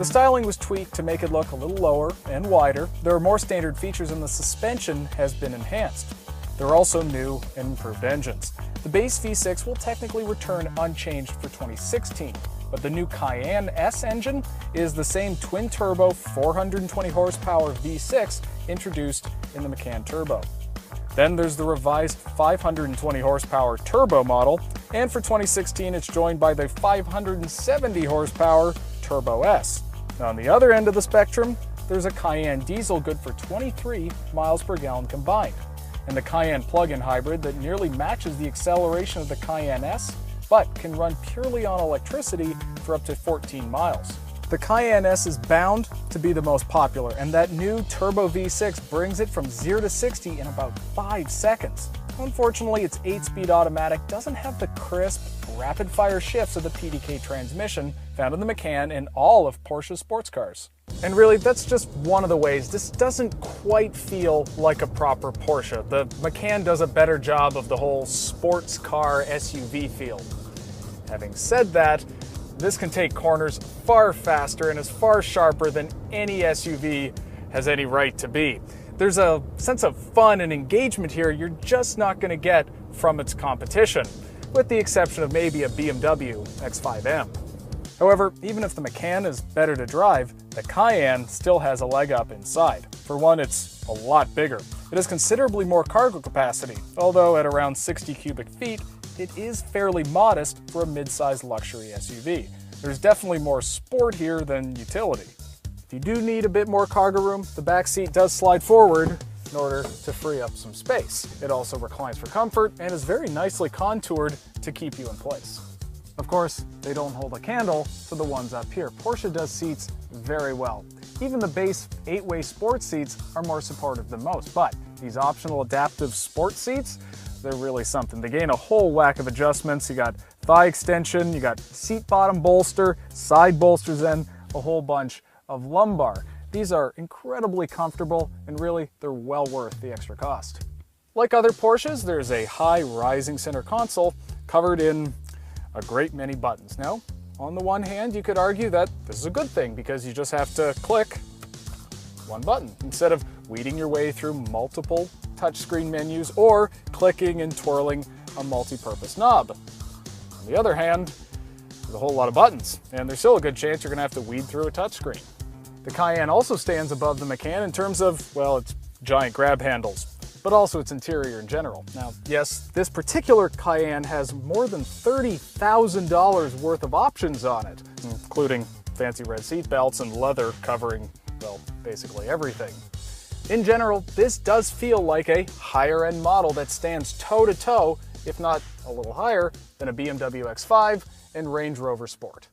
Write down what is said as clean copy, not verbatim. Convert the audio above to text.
The styling was tweaked to make it look a little lower and wider. There are more standard features and the suspension has been enhanced. There are also new and improved engines. The base V6 will technically return unchanged for 2016, but the new Cayenne S engine is the same twin-turbo 420 horsepower V6 introduced in the Macan Turbo. Then there's the revised 520 horsepower turbo model, and for 2016 it's joined by the 570 horsepower Turbo S. Now on the other end of the spectrum, there's a Cayenne diesel good for 23 miles per gallon combined, and the Cayenne plug-in hybrid that nearly matches the acceleration of the Cayenne S, but can run purely on electricity for up to 14 miles. The Cayenne S is bound to be the most popular, and that new Turbo V6 brings it from 0 to 60 in about 5 seconds. Unfortunately, its 8-speed automatic doesn't have the crisp, rapid-fire shifts of the PDK transmission found in the Macan and all of Porsche's sports cars. And really, that's just one of the ways this doesn't quite feel like a proper Porsche. The Macan does a better job of the whole sports car SUV feel. Having said that, this can take corners far faster and is far sharper than any SUV has any right to be. There's a sense of fun and engagement here you're just not going to get from its competition, with the exception of maybe a BMW X5M. However, even if the Macan is better to drive, the Cayenne still has a leg up inside. For one, it's a lot bigger. It has considerably more cargo capacity, although at around 60 cubic feet, it is fairly modest for a mid-sized luxury SUV. There's definitely more sport here than utility. If you do need a bit more cargo room, the back seat does slide forward in order to free up some space. It also reclines for comfort and is very nicely contoured to keep you in place. Of course, they don't hold a candle to the ones up here. Porsche does seats very well. Even the base 8-way sports seats are more supportive than most, but these optional adaptive sports seats, they're really something. They gain a whole whack of adjustments. You got thigh extension, you got seat bottom bolster, side bolsters, and a whole bunch of lumbar. These are incredibly comfortable, and really, they're well worth the extra cost. Like other Porsches, there's a high rising center console covered in a great many buttons. Now, on the one hand, you could argue that this is a good thing because you just have to click one button instead of weeding your way through multiple touchscreen menus or clicking and twirling a multi-purpose knob. On the other hand, there's a whole lot of buttons, and there's still a good chance you're going to have to weed through a touchscreen. The Cayenne also stands above the Macan in terms of, well, its giant grab handles, but also its interior in general. Now, yes, this particular Cayenne has more than $30,000 worth of options on it, including fancy red seat belts and leather covering, well, basically everything. In general, this does feel like a higher-end model that stands toe-to-toe, if not a little higher, than a BMW X5 and Range Rover Sport.